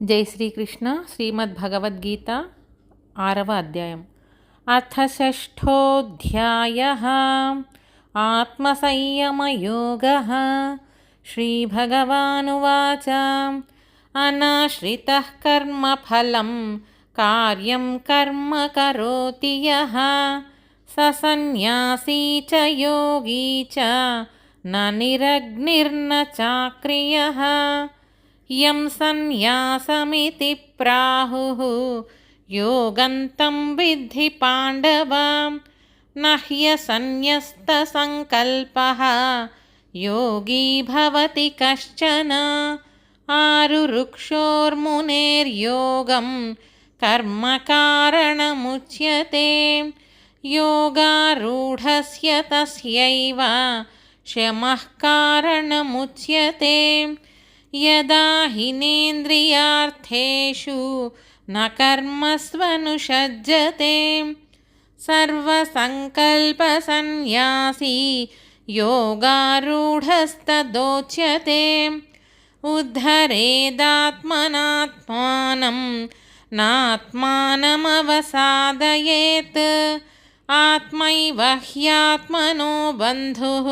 జై శ్రీకృష్ణ. శ్రీమద్భగవద్గీత 6వ అధ్యాయం. అథ షష్ఠోऽధ్యాయः ఆత్మసంయమయోగः. శ్రీభగవానువాచ అనాశ్రితః కర్మఫలం కార్యం కర్మ కరోతి యః స సన్యాసీ చ యోగీ చ న నిరగ్నిర్న చాక్రియః. యం సన్యాసమితి ప్రాహుః యోగంతం విద్ధి పాండవ న హ్యసన్యస్తసంకల్పః యోగీ భవతి కశ్చన. ఆరురుక్షోర్మునేర్యోగం కర్మ కారణముచ్యతే యోగారూఢస్య తస్యైవ శమః కారణముచ్యతే. యదా హినేంద్రియార్థేషు న కర్మస్వనుషజ్జతే సర్వసంకల్పసన్యాసీ యోగారూఢస్తదోచ్యతే. ఉద్ధరేదాత్మనాత్మానం నాత్మానమవసాదయేత్ ఆత్మైవ హ్యాత్మనో బంధుః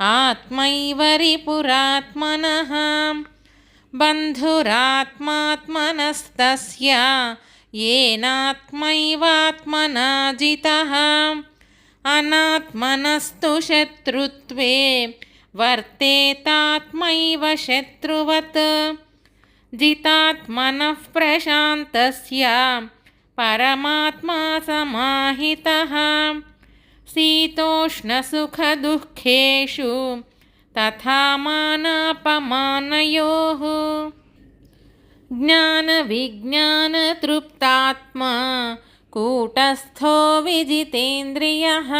ఆత్మైవ రిపురాత్మనః. బంధురాత్మాత్మనస్తస్య యేనాత్మైవాత్మనా జితః. అనాత్మనస్తు శత్రుత్వే వర్తేతాత్మైవ శత్రువత్. జితాత్మనః ప్రశాంతస్య పరమాత్మా సమాహితః. శీతోష్ణసుఖదుఃఖేషు తథా మానాపమానయోః. జ్ఞానవిజ్ఞానతృప్తాత్మా కూటస్థో విజితేంద్రియః.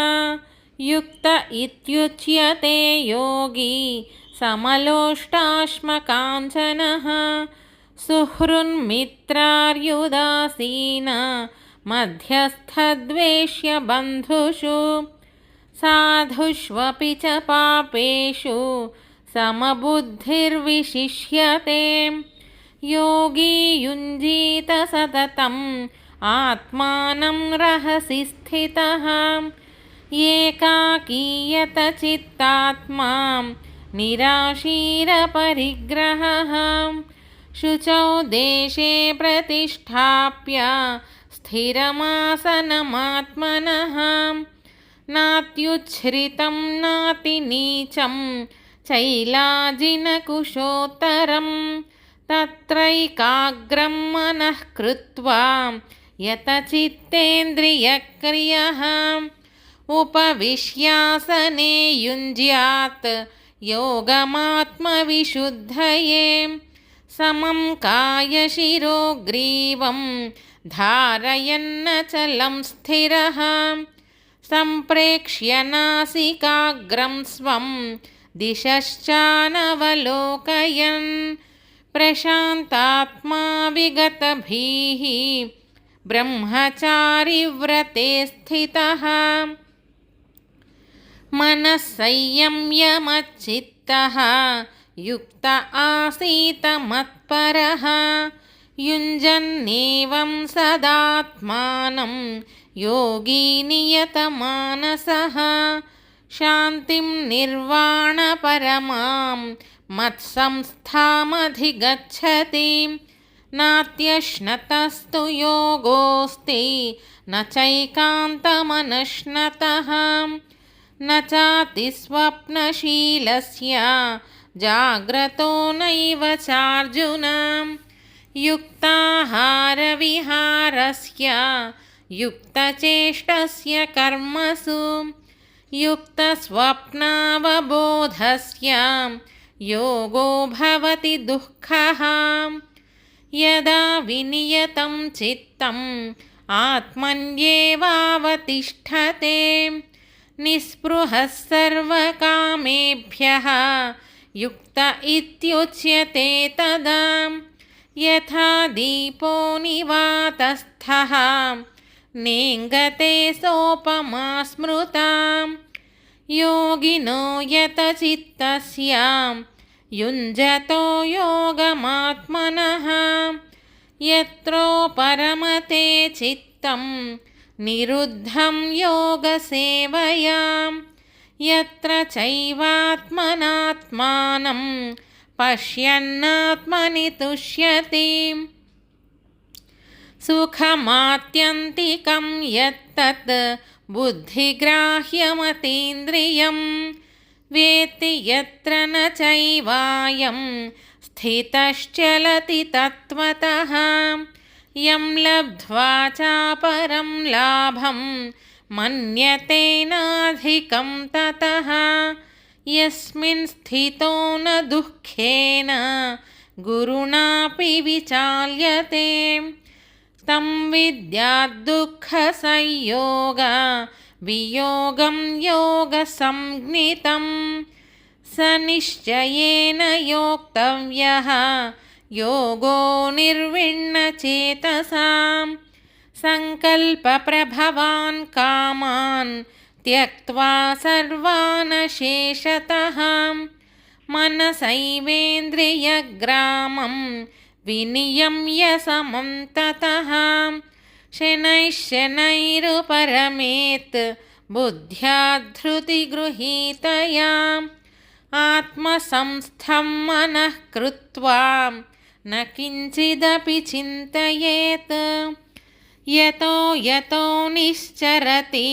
యుక్త ఇత్యుచ్యతే యోగి సమలోష్టాశ్మకాంచనః. సుహృన్మిత్రార్యుదాసీన మధ్యస్థద్వేష్య బంధుషు. సాధుష్వపి చ పాపేషు సమబుద్ధిర్విశిష్యతే. యోగి యుంజీత సతతం ఆత్మానం రహసి స్థితః. ఏకాకీయత చిత్తాత్మా నిరాశీరపరిగ్రహः. శుచౌ దేశే ప్రతిష్టాప్య స్థిరమాసనమాత్మనః. నాత్యుచ్ఛ్రితం నాతినీచం చైలాజినకుశోత్తరం. తత్రైకాగ్రం మనః కృత్వా యతచిత్తేంద్రియక్రియః. ఉపవిశ్యాసనే యుంజ్యాత్ యోగమాత్మవిశుద్ధయే. సమం కాయశిరో గ్రీవం ధారయన్నచలం స్థిరః. సంప్రేక్ష్య నాసికాగ్రం స్వం దిశశ్చానవలోకయన్. ప్రశాంతాత్మా విగతభీః బ్రహ్మచారివ్రతే స్థితః. మనః సంయమ్యమచ్చిత్తః యుక్త ఆసీత మత్పరః. యుంజన్నేవం సదాత్మానం యోగి నియతమానసః. శాంతిం నిర్వాణపరమాం మత్సంస్థామధిగచ్చతి. నాత్యశ్నతస్తు యోగోస్తి న చైకాంతమనశ్నతః. న చాతిస్వప్నశీలస్య జాగ్రతో నైవ చార్జున. యుక్తాహారవిహారస్య యుక్తచేష్టస్య కర్మసు. యుక్తస్వప్నావబోధస్య యోగో భవతి దుఃఖః. యదా వినియతం చిత్తం ఆత్మన్యేవావతిష్ఠతే. నిస్పృహः సర్వకామేభ్యः యుక్త ఇత్యుచ్యతే తదా. యథా దీపో నివాతస్థః నేంగతే సోపమా స్మృతా. యోగినో యతచిత్తస్య युञ्जतो योगमात्मनः यत्रोपरमते चित्तं निरुद्धं योगसेवया यत्र चैवात्मनात्मानं पश्यन्नात्मनि तुष्यति सुखमात्यन्तिकं यत्तत् बुद्धिग्राह्यमतीन्द्रियं वेत्ति यत्र न चैवायं स्थितश्चलति तत्त्वतः यं लब्ध्वा चापरं लाभं मन्यते नाधिकं ततः यस्मिन् स्थितो न दुःखेन गुरुणापि विचाल्यते तं विद्याद्दुःखसंयोग वियोगं योगसंज्ञितं स निश्चयेन योक्तव्यः योगो निर्विण्णचेतसां संकल्पप्रभवान् कामान् त्यक्त्वा सर्वान् शेषतः मनसैवेन्द्रियग्रामं विनियम्य समन्ततः शनैः शनैरुपरमेत् बुद्ध्या धृतिगृहीतया आत्मसंस्थं मनः कृत्वा न किञ्चिदपि चिन्तयेत् यतो यतो निश्चरति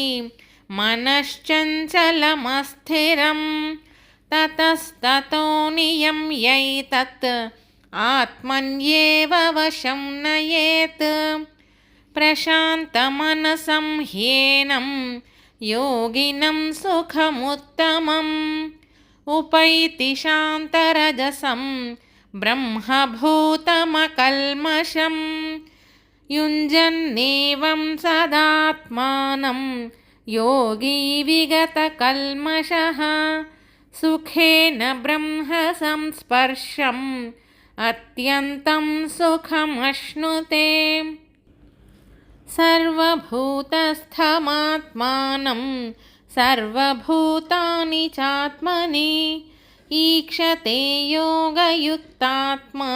मनश्चञ्चलमस्थिरं ततस्ततो नियम्यैतत् आत्मन्येव वशं नयेत् प्रशान्तमनसं ह्येनं योगिनं सुखमुत्तमम् उपैति शान्तरजसं ब्रह्मभूतमकल्मषं युञ्जन्नेवं सदात्मानं योगी विगतकल्मषः सुखेन ब्रह्म संस्पर्शम् अत्यन्तं सुखमश्नुते सर्वभूतस्थमात्मानं सर्वभूतानि चात्मनि ईक्षते योगयुक्तात्मा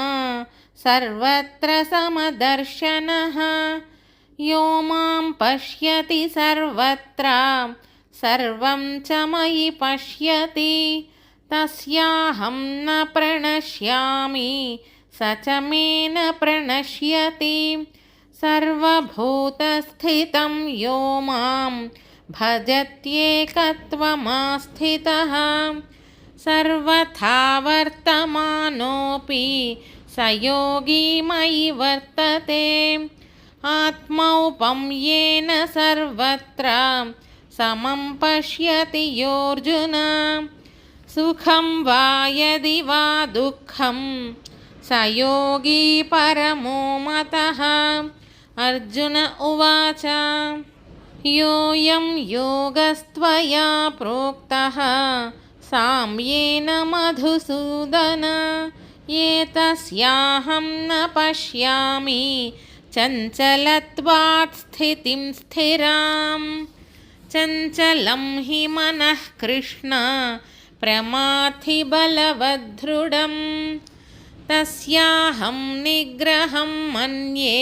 सर्वत्र समदर्शनः यो मां पश्यति सर्वत्र सर्वं च मयि पश्यति तस्याहं न प्रणश्यामि स च मे न प्रणश्यति सर्वभूतस्थितं यो मां भजत्येकत्वमास्थितः सर्वथा वर्तमानोऽपि स योगी मयि वर्तते आत्मौपम्येन सर्वत्र समं पश्यति योऽर्जुन सुखं वा यदि वा दुःखं स योगी परमो मतः अर्जुन उवाच योऽयं योगस्त्वया प्रोक्तः साम्येन मधुसूदन एतस्याहं न पश्यामि चञ्चलत्वात् स्थितिं स्थिराम् चञ्चलं हि मनः कृष्ण प्रमाथि बलवदृढं तस्याहं निग्रहं मन्ये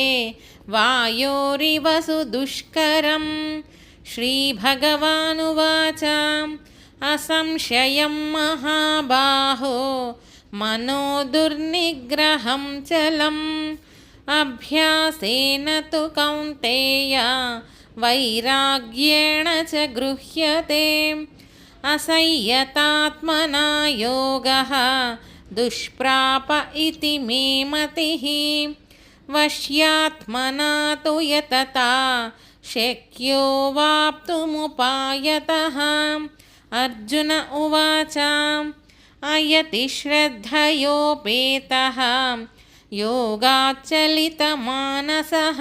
वायोरिव सुदुष्करं श्रीभगवानुवाच असंशयं महाबाहो मनो दुर्निग्रहं चलम् अभ्यासेन तु कौन्तेय वैराग्येण च गृह्यते असंयतात्मना योगः दुष्प्राप इति मे मतिः वश्यात्मना तु यतता शक्यो वाप्तुमुपायतः अर्जुन उवाच अयति श्रद्धयोपेतः योगाच्चलितमानसः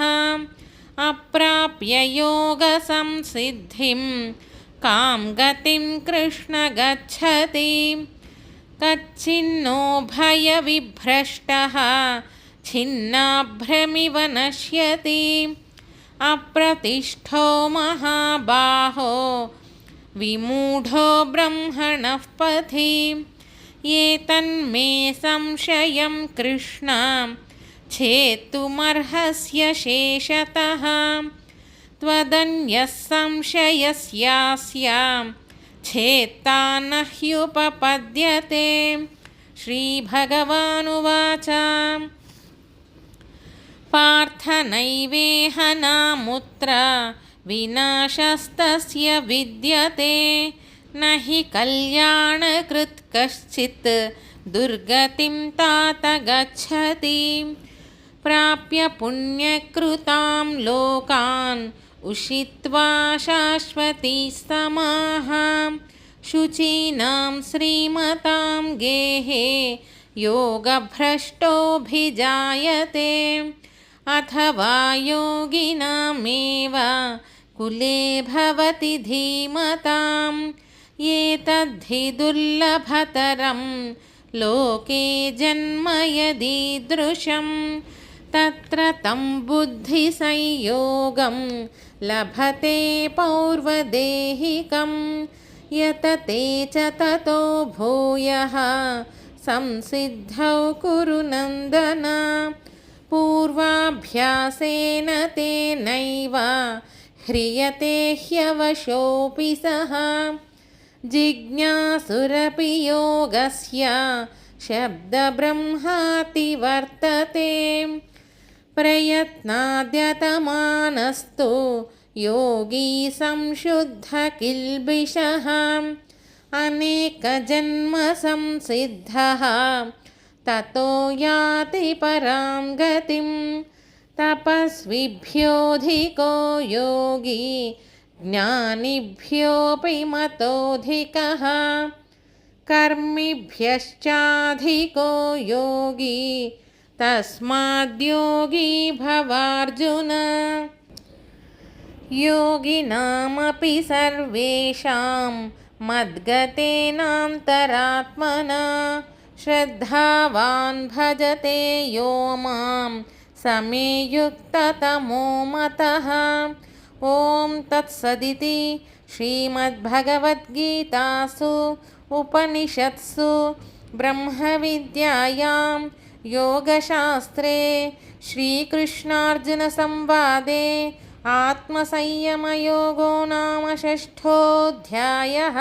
अप्राप्य योगसंसिद्धिं कां गतिं कृष्ण गच्छति कच्चिन्नो भयविभ्रष्टः छिन्नाभ्रमिव नश्यति अप्रतिष्ठो महाबाहो विमूढो ब्रह्मणः पथि एतन्मे संशयं कृष्ण छेत्तुमर्हस्य शेषतः त्वदन्यः संशयस्यास्यां छेत्ता न ह्युपपद्यते। श्रीभगवानुवाच पार्थ नैवेह नामुत्र विनाशस्तस्य विद्यते न हि कल्याणकृत् कश्चित् दुर्गतिं तात गच्छति। प्राप्य पुण्यकृतां लोकान् उषित्वा शाश्वती समाः शुचीनां श्रीमतां गेहे योगभ्रष्टोऽभिजायते। अथवा योगिनामेव कुले भवति धीमताम् एतद्धि दुर्लभतरं लोके जन्म यदीदृशं तत्र तं बुद्धिसंयोगं लभते पौर्वदेहिकं यतते च ततो भूयः संसिद्धौ कुरु नन्दन। पूर्वाभ्यासेन तेनैव ह्रियते ह्यवशोऽपि सः जिज्ञासुरपि योगस्य शब्दब्रह्माति वर्तते। प्रयत्नाद्यतमानस्तु योगी संशुद्धकिल्बिषः अनेकजन्मसंसिद्धः ततो याति परां गतिं। तपस्विभ्योऽधिको योगी ज्ञानिभ्योऽपि मतोऽधिकः कर्मिभ्यश्चाधिको योगी तस्माद्योगी भवार्जुन। योगिनामपि सर्वेषां मद्गतेनान्तरात्मना श्रद्धावान् भजते यो मां समे युक्ततमो मतः। ॐ तत्सदिति श्रीमद्भगवद्गीतासु उपनिषत्सु ब्रह्मविद्यायां योगशास्त्रे श्रीकृष्णार्जुनसंवादे आत्मसंयमयोगो नाम 6ठोऽध्यायः।